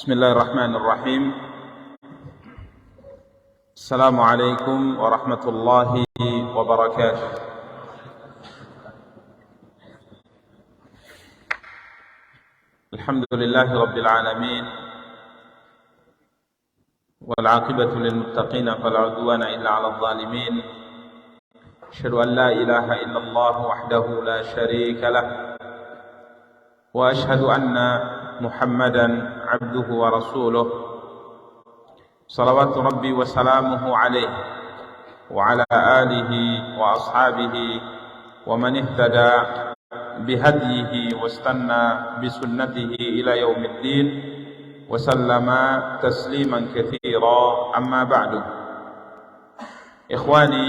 Bismillahirrahmanirrahim. Assalamualaikum warahmatullahi wabarakatuh. Alhamdulillahi rabbil alamin. Wal 'aqibatu lil muttaqin fala 'udwana illa 'alal zalimin. Asyhadu an la ilaha illallah wahdahu la syarika lah. Wa asyhadu anna Muhammadan abduhu wa rasuluh. Salawatu rabbi wa salamuhu alaihi wa ala alihi wa ashabihi wa man ihtada bihadyihi wa istanna bisunnatihi ila yaumiddin wa sallama tasliman katsira, amma ba'du. Ikhwani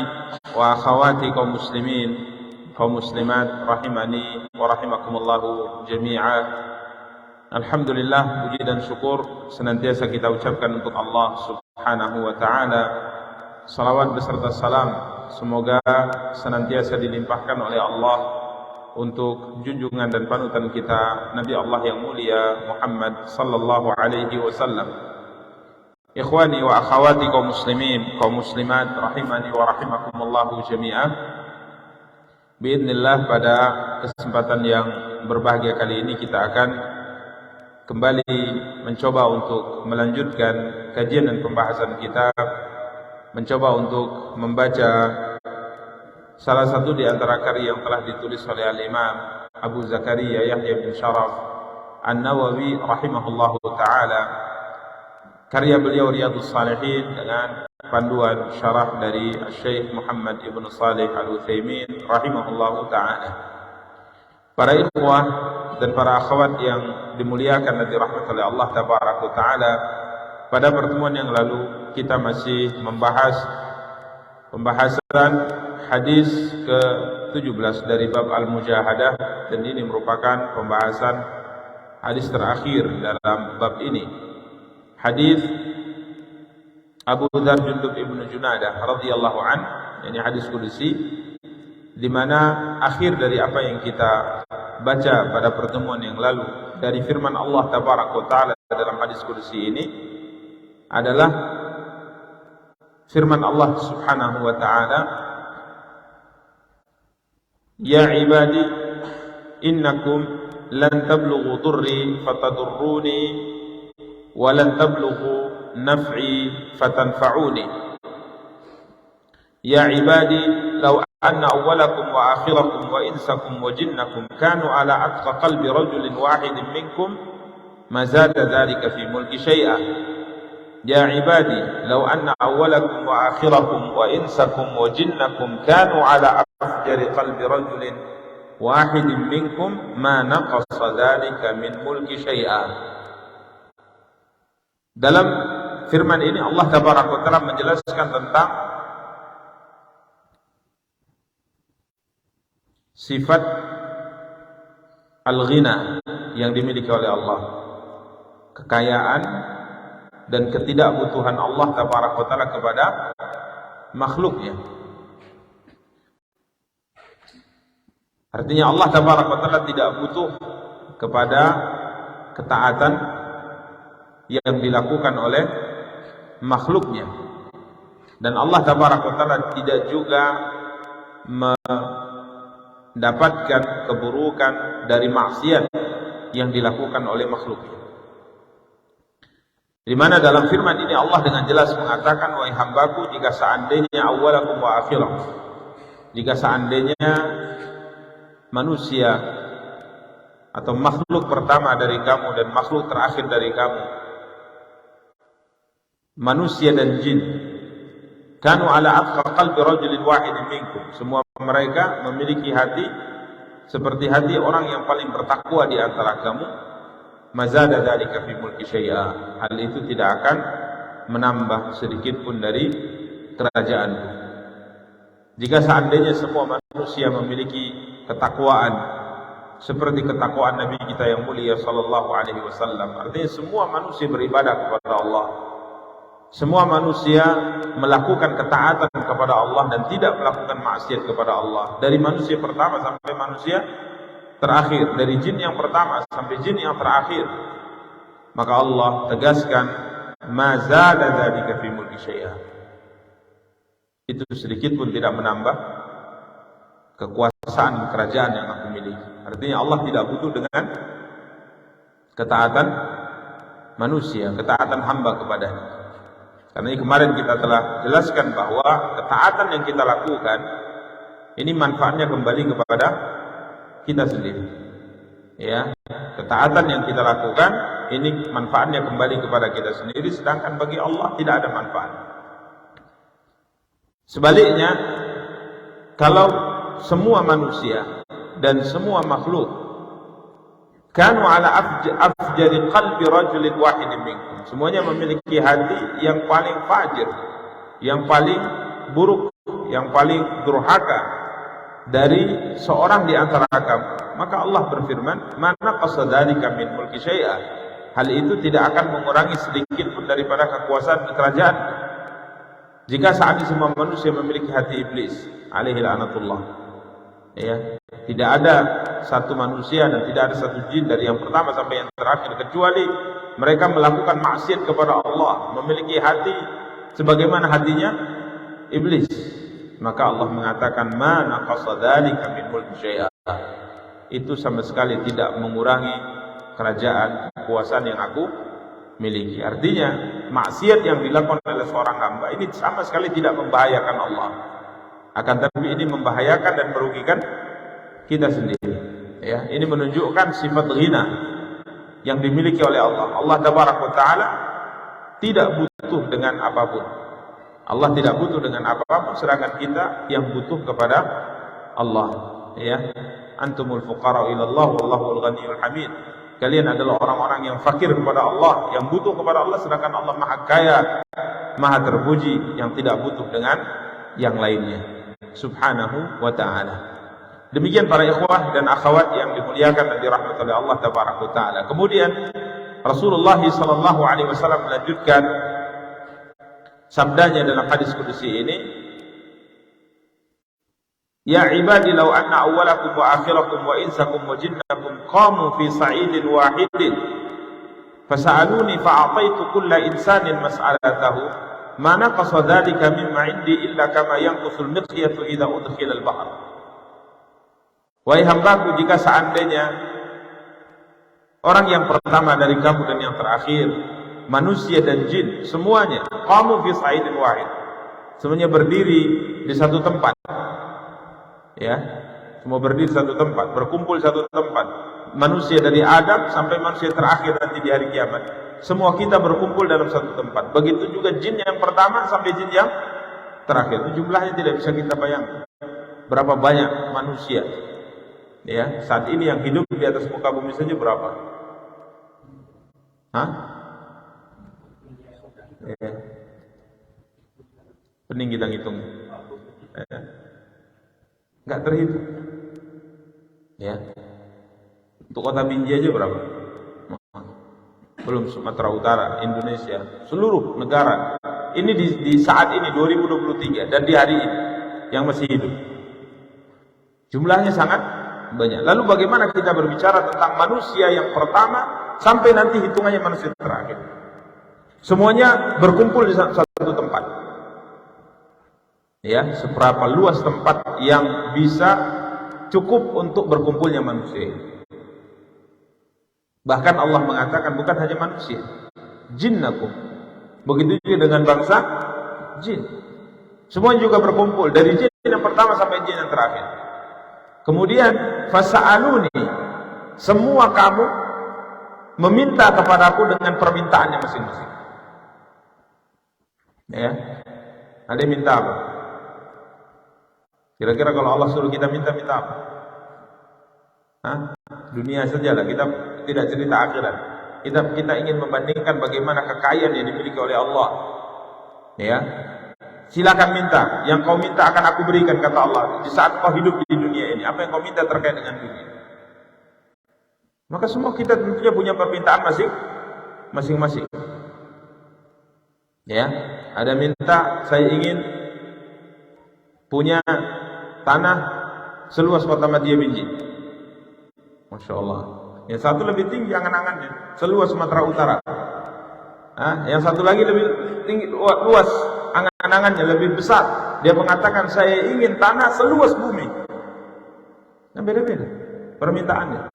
wa akhawati kaum muslimin, kaum muslimat, rahimani wa rahimakumullahu jami'a. Alhamdulillah, puji dan syukur senantiasa kita ucapkan untuk Allah subhanahu wa ta'ala. Salawat beserta salam semoga senantiasa dilimpahkan oleh Allah untuk junjungan dan panutan kita Nabi Allah yang mulia Muhammad sallallahu alaihi wasallam. Ikhwani wa akhawati kaum muslimin, kaum muslimat, rahimani wa rahimakumullahu jami'ah. Biidznillah, pada kesempatan yang berbahagia kali ini kita akan kembali mencoba untuk melanjutkan kajian dan pembahasan kitab, mencoba untuk membaca salah satu di antara karya yang telah ditulis oleh Al-Imam Abu Zakaria Yahya bin Sharaf An-Nawawi rahimahullahu ta'ala. Karya beliau Riyadhus Shalihin dengan panduan syarah dari Syekh Muhammad Ibn Salih Al-Utsaimin rahimahullahu ta'ala. Para ikhwah dan para akhwat yang dimuliakan dan dirahmati oleh Allah tabaraka taala, pada pertemuan yang lalu kita masih membahas pembahasan hadis ke-17 dari bab Al-Mujahadah, dan ini merupakan pembahasan hadis terakhir dalam bab ini. Hadis Abu Dzar Jundub ibnu Junadah radhiyallahu an, ini hadis qudsi, di mana akhir dari apa yang kita baca pada pertemuan yang lalu dari firman Allah tabaraka taala dalam hadis qudsi ini adalah firman Allah subhanahu wa ta'ala, ya ibadi innakum lan tablughu durri fatadurruni wa lan tablughu naf'i fatanfa'uni. Ya ibadi law anna awwalakum wa akhirakum wa insakum wa jinnakum kanu ala atqa qalbi rajulin wahidin minkum ma zada dhalika fi mulki syai'a. Ya ibadi law anna awwalakum wa akhirakum wa insakum wa jinnakum kanu ala afjari qalbi rajulin wahidin minkum ma naqasa dhalika min mulki syai'a. Dalam firman ini Allah tabaraka wa taala menjelaskan tentang sifat al-ghina yang dimiliki oleh Allah, kekayaan dan ketidakbutuhan Allah tabaraka wa taala kepada makhluknya. Artinya Allah tabaraka wa taala tidak butuh kepada ketaatan yang dilakukan oleh makhluknya, dan Allah tabaraka wa taala tidak juga mendapatkan keburukan dari maksiat yang dilakukan oleh makhluknya. Di mana dalam firman ini Allah dengan jelas mengatakan, wahai hambaku, jika seandainya awwalakum wa akhirakum, jika seandainya manusia atau makhluk pertama dari kamu dan makhluk terakhir dari kamu, manusia dan jin, kanu ala atqa qalbi rajulin wahidin minkum, semua mereka memiliki hati seperti hati orang yang paling bertakwa di antara kamu, mazada dzalika fi mulki syai'a, hal itu tidak akan menambah sedikit pun dari kerajaanku. Jika seandainya semua manusia memiliki ketakwaan seperti ketakwaan Nabi kita yang mulia sallallahu alaihi wasallam, artinya semua manusia beribadah kepada Allah, semua manusia melakukan ketaatan kepada Allah dan tidak melakukan maksiat kepada Allah, dari manusia pertama sampai manusia terakhir, dari jin yang pertama sampai jin yang terakhir, Maka Allah tegaskan, ma zada dzalika fi mulki syai'a. Itu sedikit pun tidak menambah kekuasaan kerajaan yang aku miliki. Artinya Allah tidak butuh dengan ketaatan manusia, ketaatan hamba kepadanya. Karena ini kemarin kita telah jelaskan bahwa ketaatan yang kita lakukan ini manfaatnya kembali kepada kita sendiri. Ya, ketaatan yang kita lakukan ini manfaatnya kembali kepada kita sendiri, sedangkan bagi Allah tidak ada manfaat. Sebaliknya, kalau semua manusia dan semua makhluk kanu ala afjari qalbi rajulin wahidin minkum, semuanya memiliki hati yang paling fajir, yang paling buruk, yang paling durhaka dari seorang di antara kamu, maka Allah berfirman, mana qasadalika min mulki syai'a, hal itu tidak akan mengurangi sedikit pun daripada kekuasaan kerajaan. Jika saat ini semua manusia memiliki hati iblis alaihi la'natullah, ya, tidak ada satu manusia dan tidak ada satu jin dari yang pertama sampai yang terakhir kecuali mereka melakukan maksiat kepada Allah, memiliki hati sebagaimana hatinya iblis. Maka Allah mengatakan, ma naqasa dzalika min mulki syai'a, itu sama sekali tidak mengurangi kerajaan kekuasaan yang aku miliki. Artinya maksiat yang dilakukan oleh seorang hamba ini sama sekali tidak membahayakan Allah, akan tetapi ini membahayakan dan merugikan kita sendiri. Ya, ini menunjukkan sifat ghina yang dimiliki oleh Allah. Allah Tabaraka Ta'ala tidak butuh dengan apapun. Allah tidak butuh dengan apapun, sedangkan kita yang butuh kepada Allah. Ya, antumul fuqara ila Allah wallahul ghaniyyul hamid. Kalian adalah orang-orang yang fakir kepada Allah, yang butuh kepada Allah, sedangkan Allah Maha Kaya, Maha terpuji, yang tidak butuh dengan yang lainnya. Subhanahu wa ta'ala. Demikian para ikhwah dan akhwat yang dimuliakan dan dirahmati oleh Allah Tabaraka Ta'ala. Kemudian Rasulullah sallallahu alaihi wasallam melanjutkan sabdanya dalam hadis qudsi ini, ya ibadi law anna awwalakum wa akhirakum wa insakum wa jinnakum qamu fi sa'idin wahidin fasa'aluni fa'ataitu kulla insanin mas'alatahu ma naqasa dhalika mimma 'indi illa kama yanqusul miqyatu idza udkhila al-bahr. Wahai hambaku, jika seandainya orang yang pertama dari kamu dan yang terakhir, manusia dan jin, semuanya qamu fi sa'idin wahid, semuanya berdiri di satu tempat, ya, semua berdiri di satu tempat, berkumpul di satu tempat, manusia dari Adam sampai manusia terakhir nanti di hari kiamat, semua kita berkumpul dalam satu tempat. Begitu juga jin yang pertama sampai jin yang terakhir. Jumlahnya tidak bisa kita bayangkan berapa banyak manusia, ya, saat ini yang hidup di atas muka bumi saja berapa? Hah? Ya. Pening kita ngitung, ya. Nggak terhitung, ya. Untuk kota Binjai aja berapa? Belum Sumatera Utara, Indonesia, seluruh negara. Ini di saat ini 2023 dan di hari ini yang masih hidup, jumlahnya sangat banyak. Lalu bagaimana kita berbicara tentang manusia yang pertama sampai nanti hitungannya manusia terakhir? Semuanya berkumpul di satu tempat. Ya, seberapa luas tempat yang bisa cukup untuk berkumpulnya manusia. Bahkan Allah mengatakan bukan hanya manusia, jinnakum. Begitu juga dengan bangsa jin. Semuanya juga berkumpul dari jin yang pertama sampai jin yang terakhir. Kemudian fasa'aluni, semua kamu meminta kepadaku dengan permintaannya masing-masing. Ya, ada yang minta apa? Kira-kira kalau Allah suruh kita minta apa? Hah? Dunia sajalah, kita tidak cerita akhirat. Kita ingin membandingkan bagaimana kekayaan yang dimiliki oleh Allah. Ya, silakan minta. Yang kau minta akan aku berikan, kata Allah. Di saat kau hidup di dunia ini, apa yang kau minta terkait dengan dunia? Maka semua kita tentunya punya permintaan masing-masing. Ya, ada minta, saya ingin punya tanah seluas kota Madiyah Binjai. Masya Allah. Yang satu lebih tinggi angan-angannya, seluas Sumatera Utara. Yang satu lagi lebih tinggi, luas angan-angannya, lebih besar. Dia mengatakan saya ingin tanah seluas bumi. Nah, beda-beda permintaannya.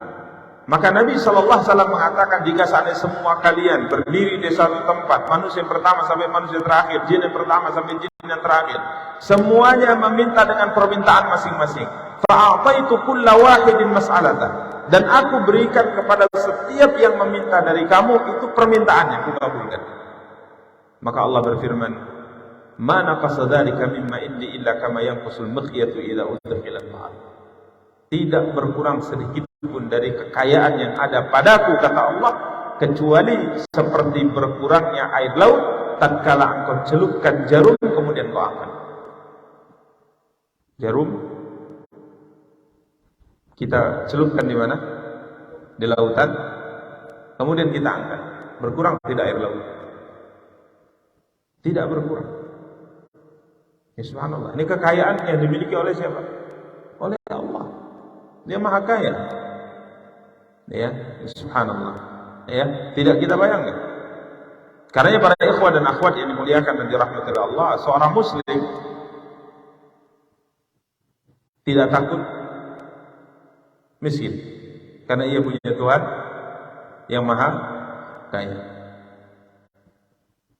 Maka Nabi SAW mengatakan, jika seandainya semua kalian berdiri di satu tempat, manusia yang pertama sampai manusia terakhir, jin yang pertama sampai jin yang terakhir, semuanya meminta dengan permintaan masing-masing. Fa'ataitu kulla wahidin mas'alata. Dan aku berikan kepada setiap yang meminta dari kamu itu permintaannya, aku kabulkan. Maka Allah berfirman, "Ma naqasa dzalika mimma indi illa kama yanqusul mikhyatu idza udkhila al-bahr." Tidak berkurang sedikit pun dari kekayaan yang ada padaku, kata Allah, kecuali seperti berkurangnya air laut tatkala engkau celupkan jarum kemudian kau angkat. Jarum kita celupkan di mana? Di lautan. Kemudian kita angkat. Berkurang tidak air laut? Tidak berkurang. Ya, subhanallah. Ini kekayaan yang dimiliki oleh siapa? Oleh Allah. Dia maha kaya. Ya, subhanallah. Ya, tidak kita bayangkan. Karena para ikhwah dan akhwat yang dimuliakan dan dirahmati oleh Allah, seorang muslim tidak takut miskin, karena ia punya Tuhan yang maha kaya.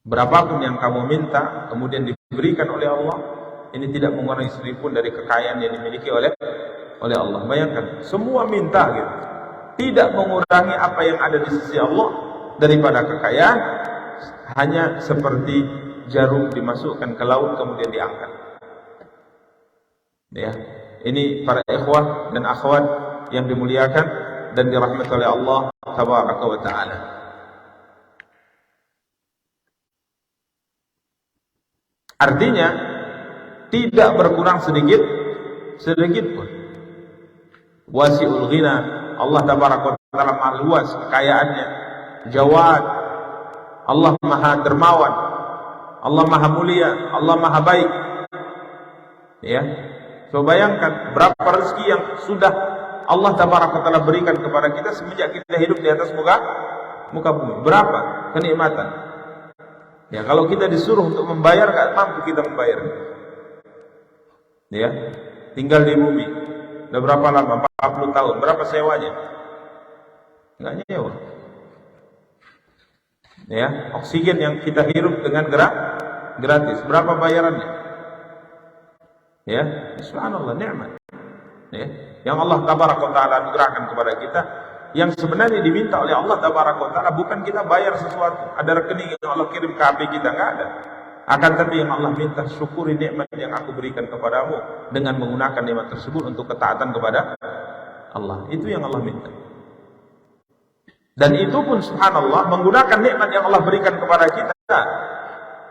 Berapapun yang kamu minta kemudian diberikan oleh Allah, ini tidak mengurangi sedikitpun dari kekayaan yang dimiliki oleh Allah. Bayangkan, semua minta gitu, tidak mengurangi apa yang ada di sisi Allah daripada kekayaan, hanya seperti jarum dimasukkan ke laut kemudian diangkat. Ya, ini para ikhwah dan akhwat yang dimuliakan dan dirahmati oleh Allah tabaraka wa ta'ala. Artinya tidak berkurang sedikit pun. Wasi'ul ghina, Allah tabaraka wa ta'ala maha luas kekayaannya. Jawad, Allah maha dermawan, Allah maha mulia, Allah maha baik. Ya, so bayangkan berapa rezeki yang sudah Allah tabaraka ta'ala berikan kepada kita semenjak kita hidup di atas muka bumi. Berapa kenikmatan. Ya, kalau kita disuruh untuk membayar, gak mampu kita membayar. Ya, tinggal di bumi udah berapa lama? 40 tahun. Berapa sewanya? Enggak nyewa. Ya, oksigen yang kita hirup dengan gratis. Berapa bayarannya? Ya, subhanallah, nikmat. Ya, yang Allah tabaraka wa ta'ala anugerahkan kepada kita, yang sebenarnya diminta oleh Allah tabaraka wa ta'ala bukan kita bayar sesuatu, ada rekening yang Allah kirim ke HP kita, enggak ada. Akan tapi yang Allah minta, syukuri nikmat yang aku berikan kepadamu dengan menggunakan nikmat tersebut untuk ketaatan kepada Allah. Itu yang Allah minta. Dan itu pun subhanallah, menggunakan nikmat yang Allah berikan kepada kita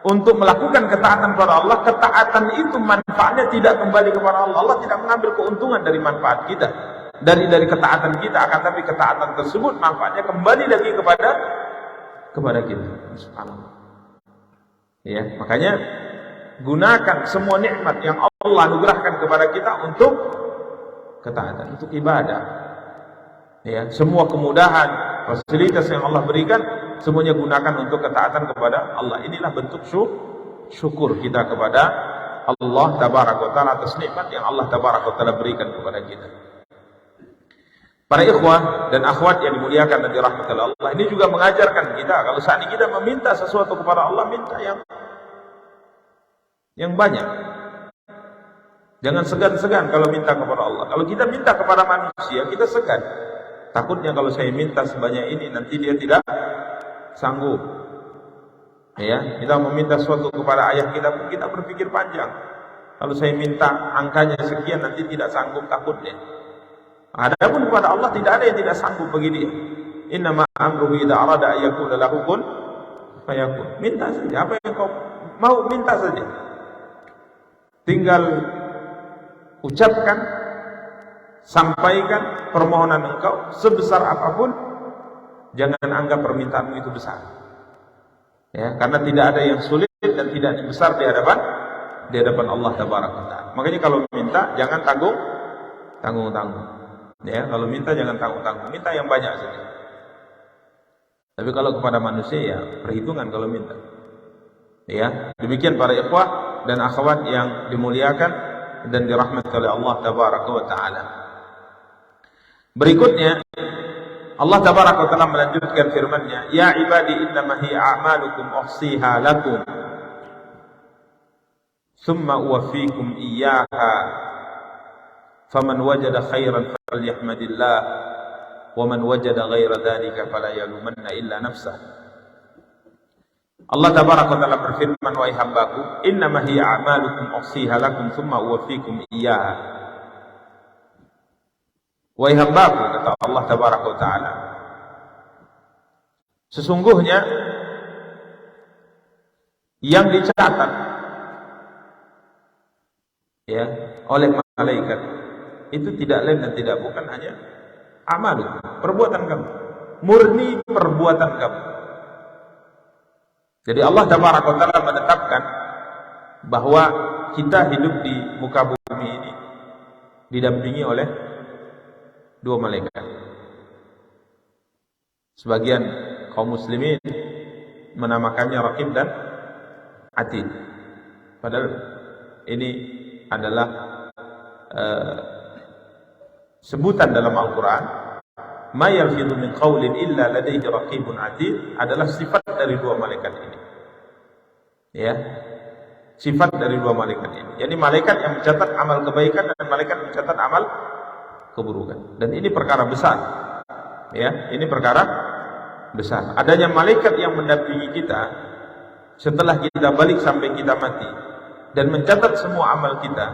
untuk melakukan ketaatan kepada Allah. Ketaatan itu manfaatnya tidak kembali kepada Allah. Allah tidak mengambil keuntungan dari manfaat kita, dari ketaatan kita, akan tapi ketaatan tersebut manfaatnya kembali lagi kepada kita. Subhanallah. Ya, makanya gunakan semua nikmat yang Allah anugerahkan kepada kita untuk ketaatan, untuk ibadah. Ya, semua kemudahan, fasilitas yang Allah berikan, semuanya gunakan untuk ketaatan kepada Allah. Inilah bentuk syukur kita kepada Allah tabaraka wa ta'ala atas nikmat yang Allah tabaraka wa ta'ala berikan kepada kita. Para ikhwah dan akhwat yang dimuliakan dan dirahmati oleh Allah, ini juga mengajarkan kita, kalau saat ini kita meminta sesuatu kepada Allah, minta yang banyak. Jangan segan-segan kalau minta kepada Allah. Kalau kita minta kepada manusia, kita segan. Takutnya kalau saya minta sebanyak ini, nanti dia tidak sanggup. Ya, kita meminta sesuatu kepada ayah kita pun kita berpikir panjang. Kalau saya minta angkanya sekian, nanti tidak sanggup, takutnya. Adapun kepada Allah tidak ada yang tidak sanggup bagi dia. Innama amruhu idza arada an yakuna lahu kun fayakun. Minta saja apa yang kau mau, minta saja. Tinggal ucapkan, sampaikan permohonan engkau sebesar apapun. Jangan anggap permintaanmu itu besar. Ya, karena tidak ada yang sulit dan tidak yang besar di hadapan Allah tabaraka taala. Makanya kalau minta jangan tanggung-tanggung. Ya, kalau minta jangan tanggung-tanggung, minta yang banyak saja. Tapi kalau kepada manusia ya perhitungan kalau minta. Ya, demikian para ikhwah dan akhwat yang dimuliakan dan dirahmati oleh Allah tabaraka wa taala. Berikutnya Allah tabaraka wa taala melanjutkan firman-Nya, "Ya ibadi innama hiya a'malukum uhsiha lakum, thumma uwaffikum iyyaha, faman wajada khairan falyahmadillah, wa man wajada ghaira dzalika fala yalumanna illa nafsah." Allah tabaraka wa taala berfirman, "Wahai hambaku, innama hiya a'malukum uhsiha lakum, thumma uwaffikum iyyaha." Wahai hambaku, kata Allah tabaraka wa ta'ala, sesungguhnya yang dicatat ya oleh malaikat itu tidak lain dan tidak bukan hanya amalu, perbuatan kamu, murni perbuatan kamu. Jadi Allah tabaraka wa ta'ala menetapkan bahwa kita hidup di muka bumi ini didampingi oleh dua malaikat. Sebagian kaum muslimin menamakannya Raqib dan Atid. Padahal ini adalah sebutan dalam Al-Quran. Ma yalfidhu min qawlin illa ladaihi raqibun atid adalah sifat dari dua malaikat ini. Ya, sifat dari dua malaikat ini. Jadi malaikat yang mencatat amal kebaikan dan malaikat mencatat amal keburukan. Dan ini perkara besar. Ya, ini perkara besar. Adanya malaikat yang mendampingi kita setelah kita balik sampai kita mati dan mencatat semua amal kita,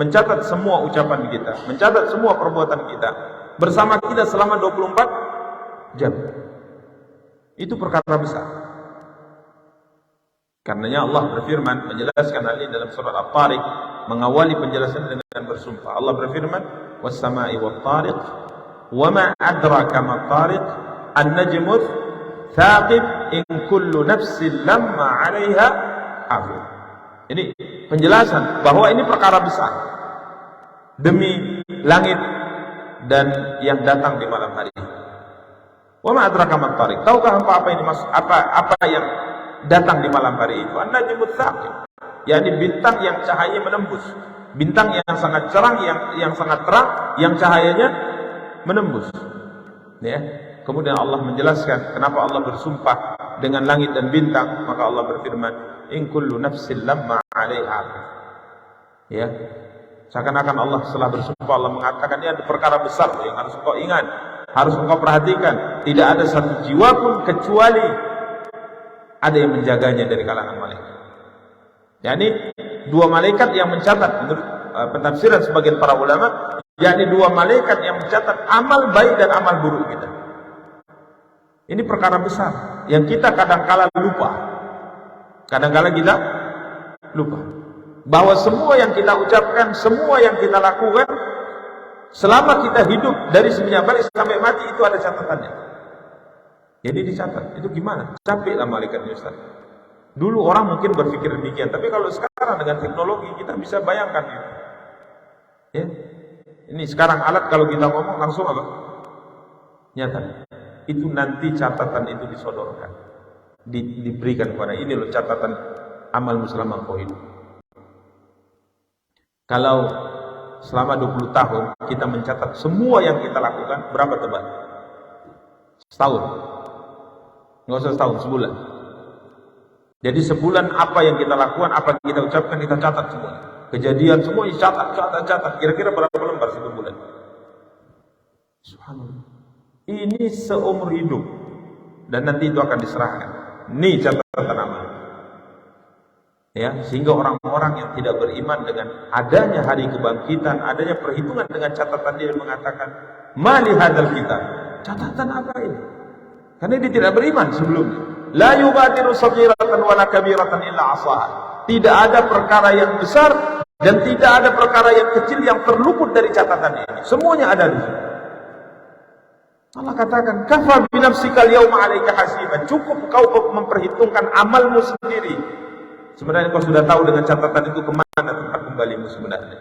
mencatat semua ucapan kita, mencatat semua perbuatan kita bersama kita selama 24 jam. Itu perkara besar. Karenanya Allah berfirman menjelaskan hal ini dalam surat At-Tariq, mengawali penjelasan dengan bersumpah. Allah berfirman, "Was-sama'i wat-tariq, wa ma adraka mat-tariq, an-najmu tsaqib, in kullu nafsin lamma 'alaiha hafiz." Ini penjelasan bahwa ini perkara besar. Demi langit dan yang datang di malam hari. Wa ma adraka mat-tariq. Tahukah apa ini maksud apa yang datang di malam hari itu? An-najmu tsaqib, yakni bintang yang cahayanya menembus, bintang yang sangat cerah, yang sangat terang, yang cahayanya menembus. Ya. Kemudian Allah menjelaskan kenapa Allah bersumpah dengan langit dan bintang, maka Allah berfirman, "In kullu nafsin lamma 'alaiha." Ya. Seakan-akan Allah setelah bersumpah Allah mengatakan ini ada perkara besar yang harus engkau ingat, harus engkau perhatikan. Tidak ada satu jiwa pun kecuali ada yang menjaganya dari kalangan malaikat. yakni dua malaikat yang mencatat, menurut pentafsiran sebagian para ulama, yakni dua malaikat yang mencatat amal baik dan amal buruk kita. Ini perkara besar yang kita kadang-kala lupa. Kadang-kala kita lupa bahwa semua yang kita ucapkan, semua yang kita lakukan selama kita hidup dari semenjak balik sampai mati itu ada catatannya. Jadi dicatat. Itu gimana? Capek lah malaikatnya, Ustaz. Dulu orang mungkin berpikir demikian, tapi kalau sekarang dengan teknologi kita bisa bayangkan itu. Ya. Ini sekarang alat kalau kita ngomong langsung apa? Nyata. Itu nanti catatan itu disodorkan. Diberikan kepada ini loh catatan amal selama kau hidup. Kalau selama 20 tahun kita mencatat semua yang kita lakukan, berapa tebal? Setahun. Nggak usah setahun, sebulan. Jadi sebulan apa yang kita lakukan, apa yang kita ucapkan, kita catat semua. Kejadian semua catat. Kira-kira berapa lembar satu bulan? Subhanallah. Ini seumur hidup. Dan nanti itu akan diserahkan. Ini catatan amal. Ya, sehingga orang-orang yang tidak beriman dengan adanya hari kebangkitan, adanya perhitungan dengan catatan dia mengatakan, "Mali hadzal kitab." Catatan apa ini? Karena dia tidak beriman sebelumnya. La yubadiru saghiratan wala kabiratan illa asaha. Tidak ada perkara yang besar dan tidak ada perkara yang kecil yang terluput dari catatan ini. Semuanya ada di sini. Allah katakan, "Kafa bi nafsika al-yawma 'alaika hasiban." Cukup kau memperhitungkan amalmu sendiri. Sebenarnya kau sudah tahu dengan catatan itu kemana tempat kembalimu sebenarnya.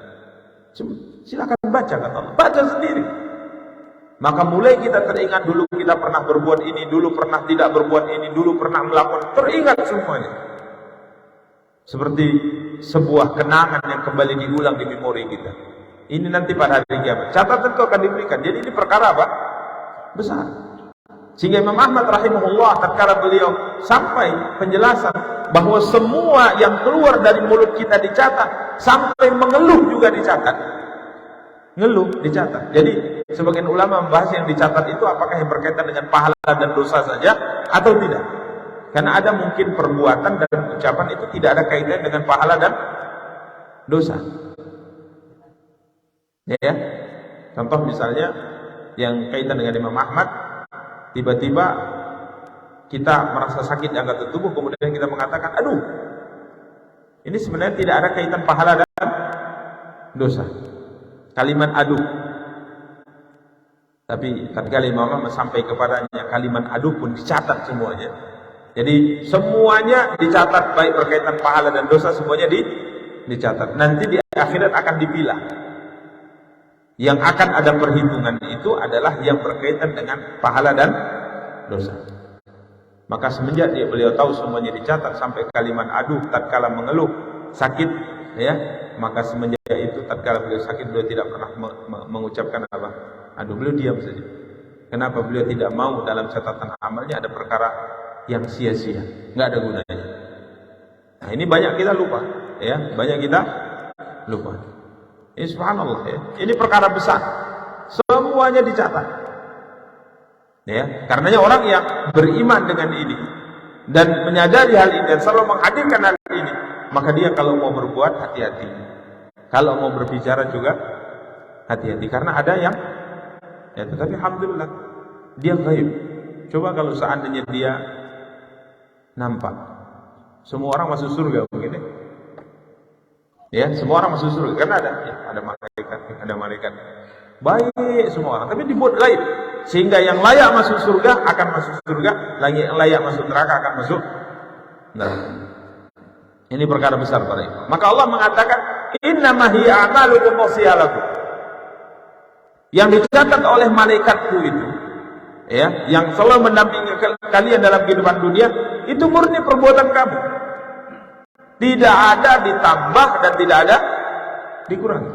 Silakan baca, kata Allah. Baca sendiri. Maka mulai kita teringat dulu kita pernah berbuat ini, dulu pernah tidak berbuat ini, dulu pernah melakukan, teringat semuanya. Seperti sebuah kenangan yang kembali diulang di memori kita. Ini nanti pada hari kiamat. Catatan itu akan diberikan. Jadi ini perkara apa? Besar. Sehingga Imam Ahmad rahimahullah tatkala beliau sampai penjelasan bahwa semua yang keluar dari mulut kita dicatat, sampai mengeluh juga dicatat. Ngeluh dicatat. Jadi sebagian ulama membahas yang dicatat itu apakah yang berkaitan dengan pahala dan dosa saja atau tidak. Karena ada mungkin perbuatan dan ucapan itu tidak ada kaitan dengan pahala dan dosa. Ya. Contoh misalnya yang kaitan dengan Imam Ahmad, tiba-tiba kita merasa sakit di anggota tubuh, kemudian kita mengatakan, aduh, ini sebenarnya tidak ada kaitan pahala dan dosa. Kalimat aduh. Tapi tatkala Imam Ahmad sampai kepadanya kalimat aduh pun dicatat semuanya. Jadi semuanya dicatat, baik berkaitan pahala dan dosa, semuanya dicatat. Nanti di akhirat akan dipilah. Yang akan ada perhitungan itu adalah yang berkaitan dengan pahala dan dosa. Maka semenjak beliau tahu semuanya dicatat sampai kalimat aduh tatkala mengeluh sakit, ya, maka semenjak itu tatkala beliau sakit beliau tidak pernah mengucapkan apa? Aduh, beliau diam saja. Kenapa? Beliau tidak mau dalam catatan amalnya ada perkara yang sia-sia, nggak ada gunanya. Nah, ini banyak kita lupa, ya, banyak kita lupa. Ini subhanallah, ya. Ini perkara besar. Semuanya dicatat. Ya, karenanya orang yang beriman dengan ini dan menyadari hal ini dan selalu menghadirkan hal ini, maka dia kalau mau berbuat hati-hati. Kalau mau berbicara juga hati-hati, karena ada yang ya, tetapi alhamdulillah dia gaib. Coba kalau seandainya dia nampak, semua orang masuk surga begini. Ya, semua orang masuk surga karena ada malaikat. Baik semua orang, tapi dibuat gaib sehingga yang layak masuk surga akan masuk surga, yang layak masuk neraka akan masuk neraka. Ini perkara besar para ikhwan. Maka Allah mengatakan, "Innama hiya a'malukum wasiyalakum." Yang dicatat oleh malaikatku itu, ya, yang selalu mendampingi kalian dalam kehidupan dunia, itu murni perbuatan kamu. Tidak ada ditambah dan tidak ada dikurangi.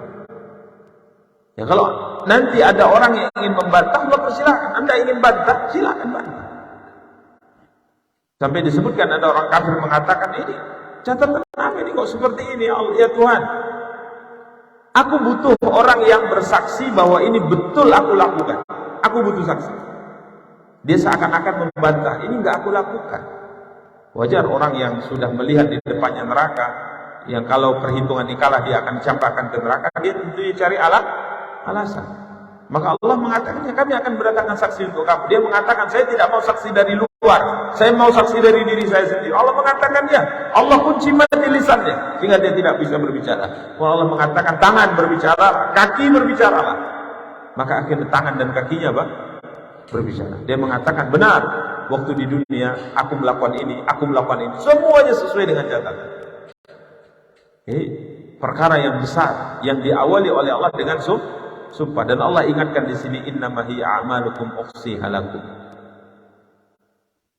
Ya, kalau nanti ada orang yang ingin membantah, maka silakan. Anda ingin bantah, silakan bantah. Sampai disebutkan ada orang kafir mengatakan, ini catatan apa ini kok seperti ini, ya Tuhan. Aku butuh orang yang bersaksi bahwa ini betul aku lakukan. Aku butuh saksi. Dia seakan-akan membantah, ini enggak aku lakukan. Wajar orang yang sudah melihat di depannya neraka, yang kalau perhitungan ini kalah dia akan dicampakkan ke neraka, dia tentunya cari alasan. Maka Allah mengatakan, ya, kami akan berdatangkan saksi untuk kamu. Dia mengatakan, saya tidak mau saksi dari luar, saya mau saksi dari diri saya sendiri. Allah mengatakan, ya, Allah kunci mati lisannya sehingga dia tidak bisa berbicara. Allah mengatakan, tangan berbicara, kaki berbicara. Maka akhirnya tangan dan kakinya berbicara. Dia mengatakan, benar, waktu di dunia aku melakukan ini, semuanya sesuai dengan catatan. Perkara yang besar yang diawali oleh Allah dengan sumpah, dan Allah ingatkan di sini, innamahi a'malukum ukhsiha lakum.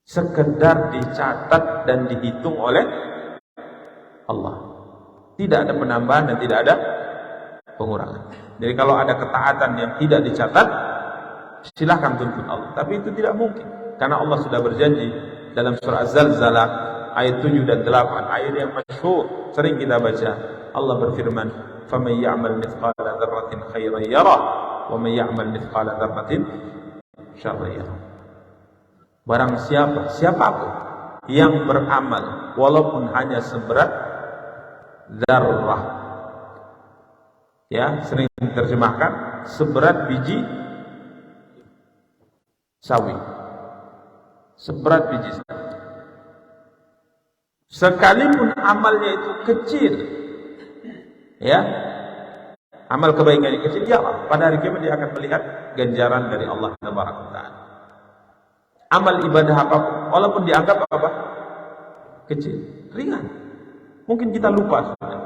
Sekedar dicatat dan dihitung oleh Allah. Tidak ada penambahan dan tidak ada pengurangan. Jadi kalau ada ketaatan yang tidak dicatat, silakan tuntut Allah. Tapi itu tidak mungkin, karena Allah sudah berjanji dalam surah Az-Zalzalah ayat 7 dan 8, ayat yang masyhur sering kita baca. Allah berfirman, "Faman ya'mal mithqala dzarratin khairan yarah, wa man ya'mal mithqala dzarratin syarran yarah." Barang siapapun yang beramal walaupun hanya seberat zarrah, ya, sering diterjemahkan seberat biji sawi. Seberat biji sawi. Sekalipun amalnya itu kecil, ya, amal kebaikan yang kecil, ya, pada hari kiamat dia akan melihat ganjaran dari Allah Taala. Amal ibadah apapun, walaupun dianggap apa? Kecil, ringan, mungkin kita lupa sebenarnya.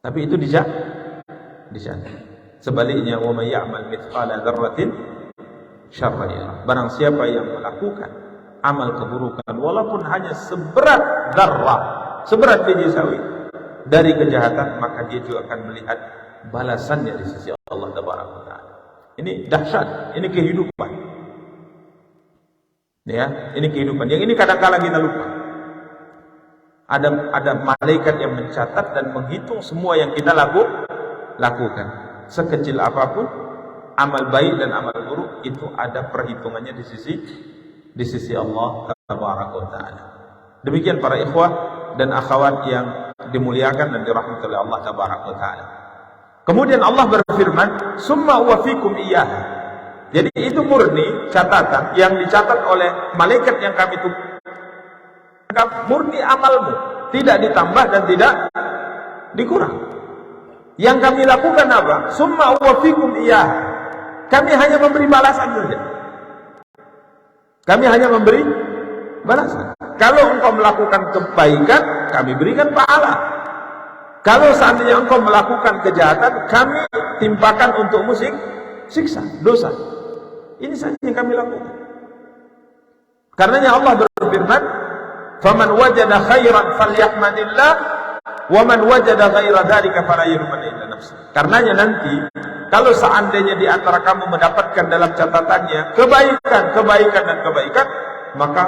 Tapi itu dicatat. Sebaliknya, wa may ya'mal mithqala dzarratin syarran yarah. Barang siapa yang melakukan amal keburukan walaupun hanya seberat dzarrah, seberat biji sawi dari kejahatan, maka dia juga akan melihat balasannya di sisi Allah Taala. Ini dahsyat, ini kehidupan. Ya, ini kehidupan. Yang ini kadang-kala kita lupa. Ada malaikat yang mencatat dan menghitung semua yang kita lakukan. Sekecil apapun amal baik dan amal buruk itu ada perhitungannya di sisi Allah Taala. Demikian para ikhwah dan akhwat yang dimuliakan dan dirahmati oleh Allah Taala. Kemudian Allah berfirman, "Summa uwaffikum iyyaha." Jadi itu murni catatan yang dicatat oleh malaikat yang kami tugaskan, murni amalmu, tidak ditambah dan tidak dikurang. Yang kami lakukan apa? Summa uwaffikum iyyaha. Kami hanya memberi balasan saja. Kami hanya memberi balasan. Kalau engkau melakukan kebaikan, kami berikan pahala. Kalau seandainya engkau melakukan kejahatan, kami timpakan untukmu siksa, dosa. Ini saja yang kami lakukan. Karenanya Allah berfirman, "Faman wajada khairan falyahmadillah, wa man wajada ghaira dzalika fala yulman illa nafsa." Karenanya nanti kalau seandainya di antara kamu mendapatkan dalam catatannya kebaikan dan kebaikan, maka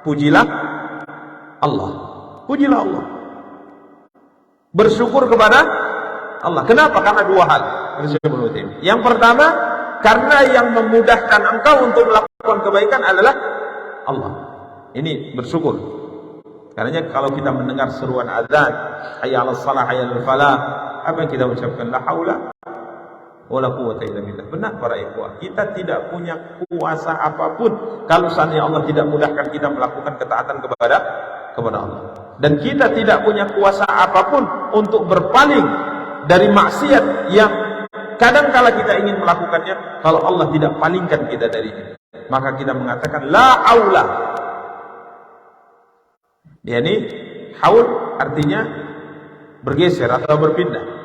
pujilah Allah. Pujilah Allah. Bersyukur kepada Allah. Kenapa? Karena dua hal. Yang pertama, karena yang memudahkan engkau untuk melakukan kebaikan adalah Allah. Ini bersyukur. Karena kalau kita mendengar seruan azan, hayya 'alas shalah, hayya 'alal falah, apa yang kita ucapkan? La haula wala quwwata illa billah. Benar para ikhwah, kita tidak punya kuasa apapun kalau seandainya Allah tidak mudahkan kita melakukan ketaatan kepada Allah. Dan kita tidak punya kuasa apapun untuk berpaling dari maksiat yang kadang kala kita ingin melakukannya, kalau Allah tidak palingkan kita darinya. Maka kita mengatakan la haula. Yani haul artinya bergeser atau berpindah.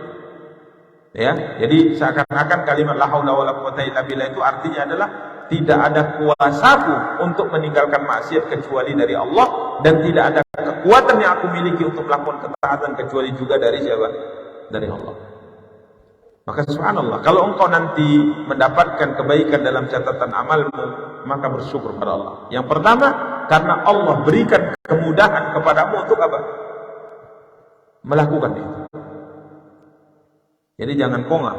Ya, jadi seakan-akan kalimat la haula wala quwwata illa billah itu artinya adalah tidak ada kuasaku untuk meninggalkan maksiat kecuali dari Allah, dan tidak ada kekuatan yang aku miliki untuk melakukan ketaatan kecuali juga dari siapa? Dari Allah. Maka subhanallah, kalau engkau nanti mendapatkan kebaikan dalam catatan amalmu, maka bersyukur pada Allah. Yang pertama, karena Allah berikan kemudahan kepadamu untuk apa? Melakukan itu. Jadi jangan kongah,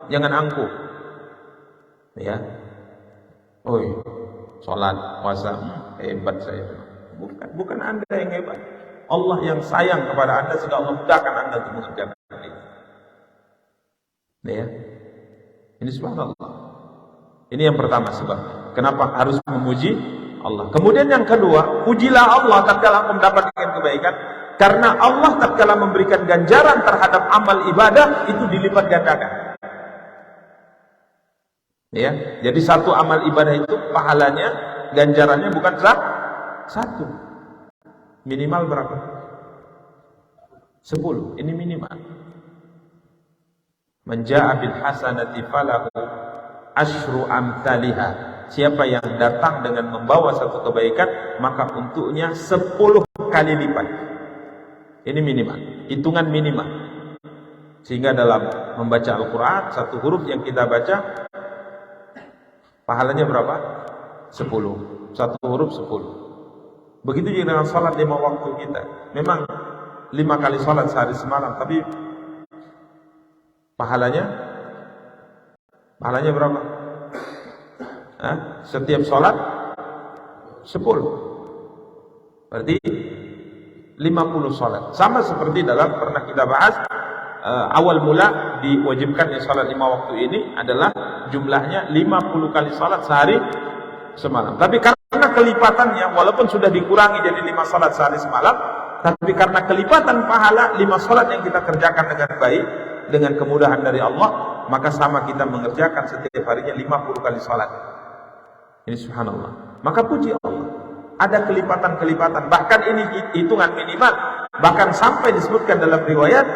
jangan angkuh. Ya. Oi, sholat, puasa, hebat saya. Bukan Anda yang hebat. Allah yang sayang kepada Anda sehingga Allah mudahkan Anda untuk mengerjakan itu. Ya. Ini subhanallah. Ini yang pertama sebab kenapa harus memuji Allah. Kemudian yang kedua, pujilah Allah tatkala engkau mendapatkan kebaikan, karena Allah tatkala memberikan ganjaran terhadap amal ibadah itu dilipat gandakan. Ya, jadi satu amal ibadah itu pahalanya, ganjarannya bukan satu. Minimal berapa? 10. Ini minimal. Man jaa bil hasanati falahu asyru amsalihah. Siapa yang datang dengan membawa satu kebaikan, maka untuknya 10 kali lipat. Ini minimal, hitungan minimal. Sehingga dalam membaca Al-Quran, satu huruf yang kita baca pahalanya berapa? 10. Satu huruf 10. Begitu juga dengan salat 5 waktu kita. Memang 5 kali salat sehari semalam, tapi pahalanya berapa? Setiap salat 10. Berarti 50 salat. Sama seperti dalam pernah kita bahas, awal mula diwajibkannya salat 5 waktu ini adalah jumlahnya 50 kali salat sehari semalam. Tapi karena kelipatannya, walaupun sudah dikurangi jadi 5 salat sehari semalam, tapi karena kelipatan pahala 5 salat yang kita kerjakan dengan baik, dengan kemudahan dari Allah, maka sama kita mengerjakan setiap harinya 50 kali salat. Ini subhanallah. Maka puji Allah, ada kelipatan-kelipatan, bahkan ini hitungan minimal, bahkan sampai disebutkan dalam riwayat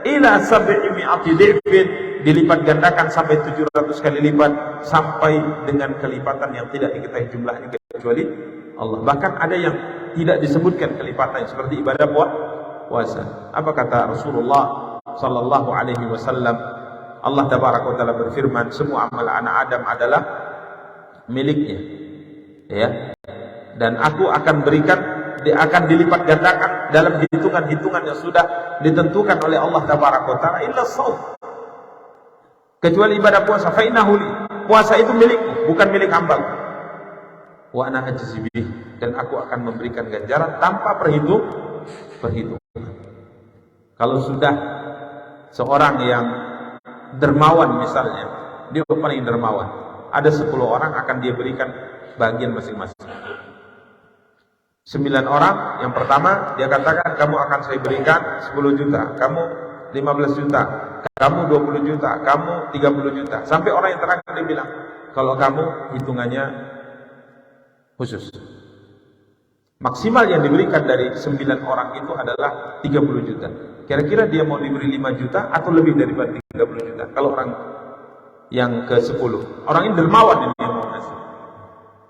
ila 700 dhifin dilipat gandakan sampai 700 kali lipat, sampai dengan kelipatan yang tidak diketahui jumlahnya kecuali Allah. Bahkan ada yang tidak disebutkan kelipatan seperti ibadah puasa. Apa kata Rasulullah sallallahu alaihi wasallam? Allah tabaraka wa taala berfirman, semua amal anak Adam adalah miliknya, ya. Dan aku akan berikan, akan dilipat gandakan dalam hitungan-hitungan yang sudah ditentukan oleh Allah tabaraka wa taala, illa shaum, kecuali ibadah puasa. Fa innahu li, puasa itu milikku, bukan milik hamba. Wa ana ajzi bih, dan aku akan memberikan ganjaran tanpa perhitungan. Kalau sudah seorang yang dermawan misalnya, dia paling dermawan, ada 10 orang akan dia berikan bagian masing-masing. 9 orang, yang pertama dia katakan, kamu akan saya berikan 10 juta, kamu 15 juta, kamu 20 juta, kamu 30 juta. Sampai orang yang terakhir dia bilang, kalau kamu hitungannya khusus. Maksimal yang diberikan dari 9 orang itu adalah 30 juta. Kira-kira dia mau diberi 5 juta atau lebih daripada 30 juta? Kalau orang yang ke-10, orang ini dermawan, ini yang mau ngasih,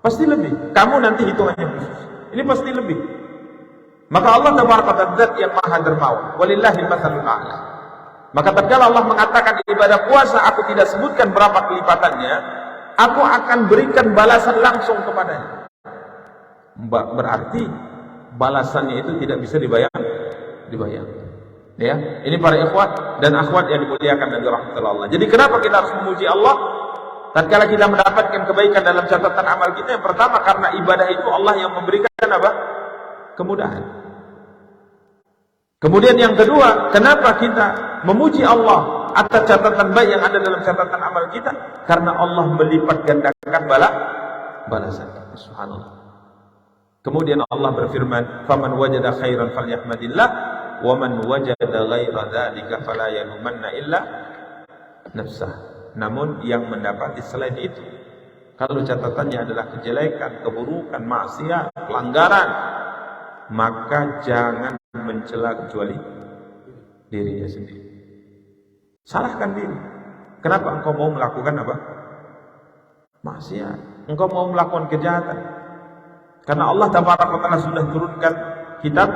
pasti lebih. Kamu nanti hitungannya khusus, ini pasti lebih. Maka Allah tabaraka wa taala yang maha dermawan, walillahil matsalul a'la. Maka tatkala Allah mengatakan ibadah puasa aku tidak sebutkan berapa kelipatannya, aku akan berikan balasan langsung kepadanya. Berarti balasannya itu tidak bisa dibayang. Ya, ini para ikhwat dan akhwat yang dimuliakan dan dirahmati Allah. Jadi kenapa kita harus memuji Allah tatkala kita mendapatkan kebaikan dalam catatan amal kita? Yang pertama, karena ibadah itu Allah yang memberikan apa? Kemudahan. Kemudian yang kedua, kenapa kita memuji Allah atas catatan baik yang ada dalam catatan amal kita? Karena Allah melipat gandakan balasan. Subhanallah. Kemudian Allah berfirman, "Faman wajada khairan falyahmadillah, wa man wajada ghaira dzalika fala yalumanna illa nafsah." Namun yang mendapati selain itu, kalau catatannya adalah kejelekan, keburukan, maksiat, pelanggaran, maka jangan mencela kecuali dirinya sendiri. Salahkan diri. Kenapa engkau mau melakukan apa? Maksiat. Engkau mau melakukan kejahatan. Karena Allah tabaraka wa taala sudah turunkan kitab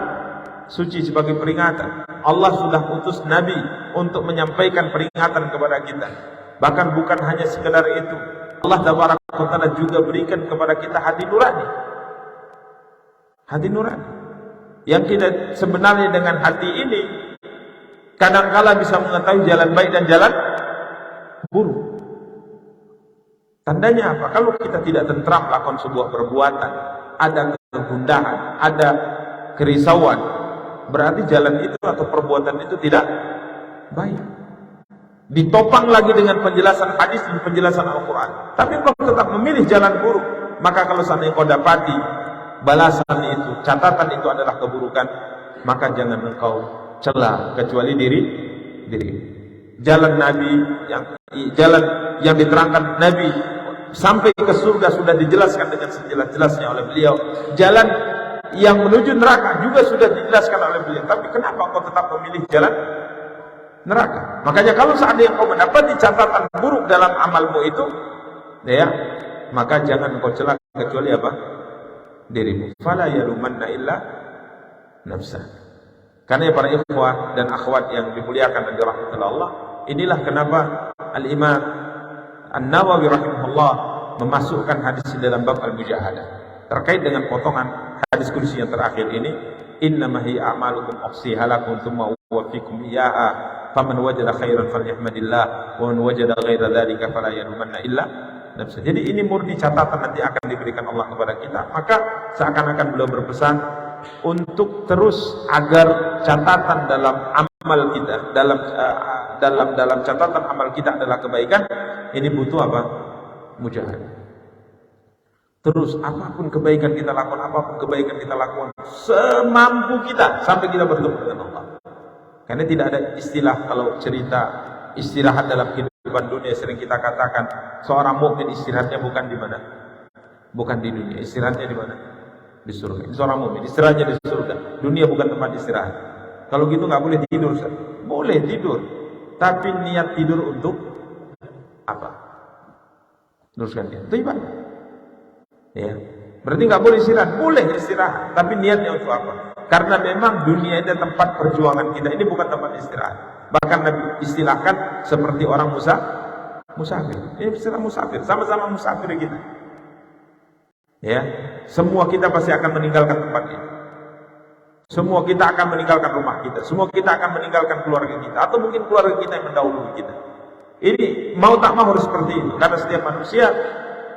suci sebagai peringatan. Allah sudah utus nabi untuk menyampaikan peringatan kepada kita. Bahkan bukan hanya sekedar itu, Allah tabaraka wa taala juga berikan kepada kita hati nurani. Hati nurani yang kita sebenarnya dengan hati ini kadangkala bisa mengetahui jalan baik dan jalan buruk. Tandanya apa? Kalau kita tidak tentram melakukan sebuah perbuatan, ada kegundahan, ada kerisauan, berarti jalan itu atau perbuatan itu tidak baik. Ditopang lagi dengan penjelasan hadis dan penjelasan Al-Quran, tapi kalau tetap memilih jalan buruk, maka kalau seandainya kau dapati balasan itu, catatan itu adalah keburukan, maka jangan engkau cela kecuali diri. Jalan Nabi, jalan yang diterangkan Nabi sampai ke surga sudah dijelaskan dengan sejelas-jelasnya oleh beliau. Jalan yang menuju neraka juga sudah dijelaskan oleh beliau. Tapi kenapa kau tetap memilih jalan neraka? Makanya kalau seandainya kau mendapati catatan buruk dalam amalmu itu, ya, maka jangan kau cela kecuali apa? Dirimu. Fala yalumanna illa nafsah. Karena para ikhwah dan akhwat yang dimuliakan dan dirahmati Allah, inilah kenapa Al-Imam An-Nawawi rahimahullah memasukkan hadis dalam bab al-mujahadah terkait dengan potongan hadis kursi yang terakhir ini, innama hiya a'malukum ukhsiha lakum tsumma uwaffikum iyyaha faman wajada khairan falyahmadillah wa man wajada ghaira dzalika fala yalumanna illa nafsah. Jadi ini murni catatan nanti akan diberikan Allah kepada kita. Maka seakan-akan beliau berpesan untuk terus agar catatan dalam amal kita, dalam catatan amal kita adalah kebaikan. Ini butuh apa? Mujahadah. Terus apapun kebaikan kita lakukan, apapun kebaikan kita lakukan semampu kita sampai kita bertemu dengan Allah. Karena tidak ada istilah, kalau cerita istirahat dalam kehidupan dunia sering kita katakan seorang mukmin istirahatnya bukan di mana? Bukan di dunia, istirahatnya di mana? Di surga. Ini seorang mukmin istirahatnya di surga. Dunia bukan tempat istirahat. Kalau gitu nggak boleh tidur, Ustaz. Boleh tidur, tapi niat tidur untuk apa? Teruskan dia. Itu ibadah. Ya. Berarti nggak boleh istirahat. Boleh istirahat, tapi niatnya untuk apa? Karena memang dunia ini tempat perjuangan kita. Ini bukan tempat istirahat. Bahkan Nabi istilahkan seperti orang musafir. Ini istilah musafir. Sama-sama musafir kita. Ya, semua kita pasti akan meninggalkan tempat ini. Semua kita akan meninggalkan rumah kita. Semua kita akan meninggalkan keluarga kita. Atau mungkin keluarga kita yang mendahului kita. Ini mau tak mau harus seperti itu. Karena setiap manusia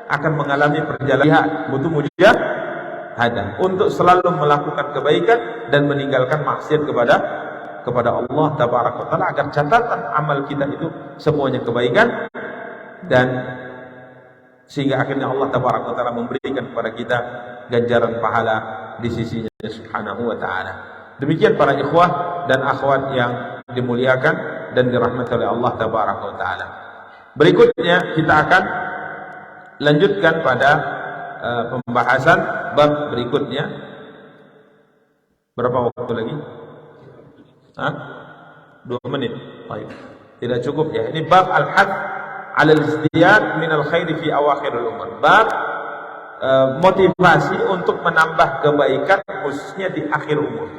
akan mengalami perjalanan butuh mujahadah untuk selalu melakukan kebaikan dan meninggalkan maksiat kepada Allah Tabaraka wa Taala, agar catatan amal kita itu semuanya kebaikan, dan sehingga akhirnya Allah Tabaraka wa Taala memberikan kepada kita ganjaran pahala di sisinya Subhanahu wa Ta'ala. Demikian para ikhwah dan akhwat yang dimuliakan dan dirahmati oleh Allah Tabaraka wa Ta'ala. Berikutnya kita akan lanjutkan pada pembahasan bab berikutnya. Berapa waktu lagi? 2 menit. Baik. Tidak cukup ya. Ini bab al-hadd 'ala al-izdiyad min al-khair fi awakhiril umur. Bab motivasi untuk menambah kebaikan khususnya di akhir umur.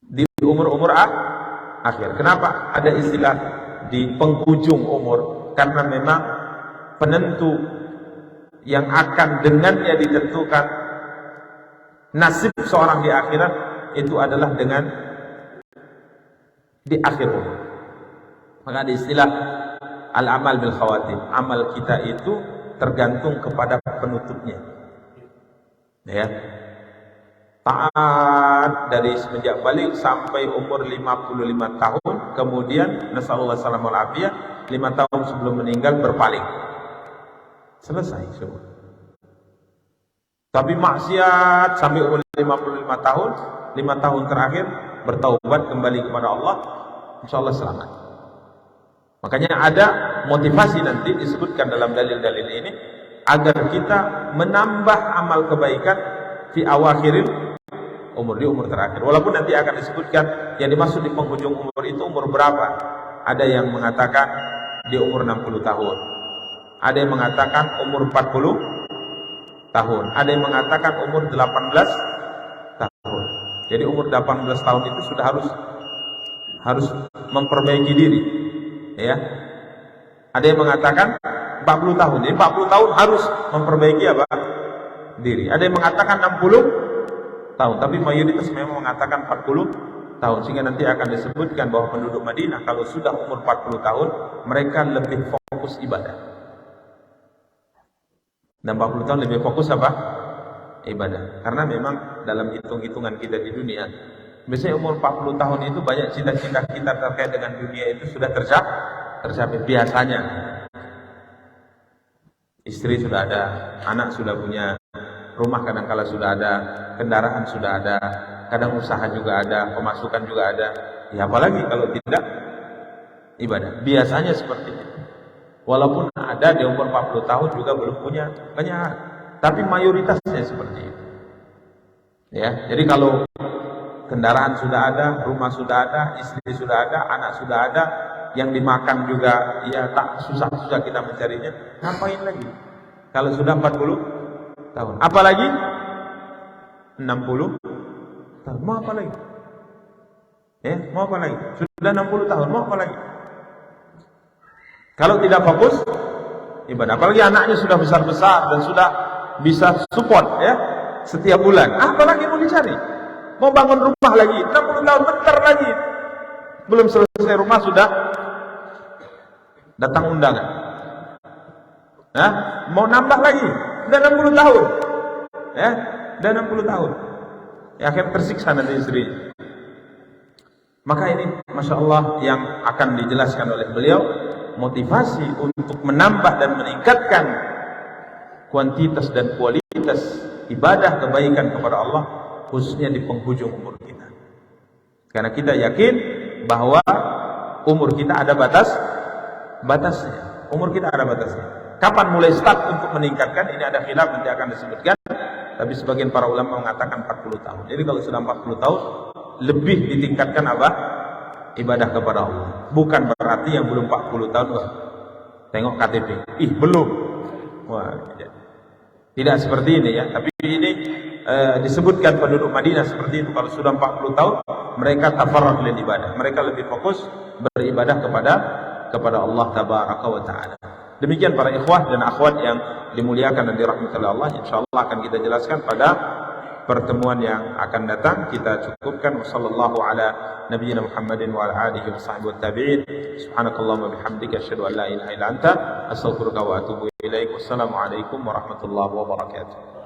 Di umur-umur akhir. Kenapa ada istilah di penghujung umur? Karena memang penentu yang akan dengannya ditentukan nasib seorang di akhirat itu adalah dengan di akhir umur. Maka ada istilah al-amal bil khawatim. Amal kita itu tergantung kepada penutupnya. Ya. Taat dari semenjak balik sampai umur 55 tahun, kemudian nasallallahu alaihi wasallam 5 tahun sebelum meninggal berpaling. Selesai semua. Tapi maksiat sampai umur 55 tahun, 5 tahun terakhir bertaubat kembali kepada Allah, insyaallah selamat. Makanya ada motivasi nanti disebutkan dalam dalil-dalil ini agar kita menambah amal kebaikan di awakhiril umur, di umur terakhir. Walaupun nanti akan disebutkan yang dimaksud di penghujung umur itu umur berapa. Ada yang mengatakan di umur 60 tahun. Ada yang mengatakan umur 40 tahun. Ada yang mengatakan umur 18 tahun. Jadi umur 18 tahun itu sudah harus memperbaiki diri. Ya. Ada yang mengatakan 40 tahun. Jadi 40 tahun harus memperbaiki apa? Diri. Ada yang mengatakan 60 tahun, tapi mayoritas memang mengatakan 40 tahun. Sehingga nanti akan disebutkan bahwa penduduk Madinah kalau sudah umur 40 tahun, mereka lebih fokus ibadah. Dan 40 tahun lebih fokus apa? Ibadah. Karena memang dalam hitung-hitungan kita di dunia, biasanya umur 40 tahun itu banyak cita-cita kita terkait dengan dunia itu sudah tercapai biasanya. Istri sudah ada, anak sudah punya, rumah kadang-kala sudah ada, kendaraan sudah ada, kadang usaha juga ada, pemasukan juga ada. Ya apalagi kalau tidak ibadah. Biasanya seperti itu. Walaupun ada di umur 40 tahun juga belum punya banyak, tapi mayoritasnya seperti itu. Ya, jadi kalau kendaraan sudah ada, rumah sudah ada, istri sudah ada, anak sudah ada, yang dimakan juga ya tak susah-susah kita mencarinya, ngapain lagi? Kalau sudah 40 tahun, apalagi 60 tahun, mau apa lagi? Ya, mau apa lagi? Sudah 60 tahun, mau apa lagi? Kalau tidak fokus ibadah, apalagi anaknya sudah besar-besar dan sudah bisa support ya setiap bulan, apa lagi mau dicari? Mau bangun rumah lagi, 60 tahun bentar lagi, belum selesai rumah sudah datang undangan. Nah, mau nambah lagi, udah 60 tahun, ya, udah 60 tahun, ya akhirnya tersiksa nanti istri. Maka ini, masya Allah, yang akan dijelaskan oleh beliau, motivasi untuk menambah dan meningkatkan kuantitas dan kualitas ibadah kebaikan kepada Allah, khususnya di penghujung umur kita. Karena kita yakin bahwa umur kita ada batasnya. Umur kita ada batasnya. Kapan mulai start untuk meningkatkan? Ini ada khilaf, nanti akan disebutkan. Tapi sebagian para ulama mengatakan 40 tahun. Jadi kalau sudah 40 tahun, lebih ditingkatkan apa? ibadah kepada Allah. Bukan berarti yang belum 40 tahun tengok KTP. Belum. Wah, tidak seperti ini ya. Tapi ini disebutkan penduduk Madinah seperti itu. Kalau sudah 40 tahun, mereka tafarraq lil ibadah. Mereka lebih fokus beribadah kepada Allah tabaraka wa taala. Demikian para ikhwah dan akhwat yang dimuliakan dan dirahmati Allah. Insyaallah akan kita jelaskan pada pertemuan yang akan datang. Kita cukupkan. Wassallallahu ala nabiyyina Muhammadin wa ala alihi wa sahbihi wa tabi'in. Subhanakallahumma bihamdika asyhadu an la ilaha illa anta astaghfiruka wa atubu ilaik. Wassalamu alaikum warahmatullahi wabarakatuh.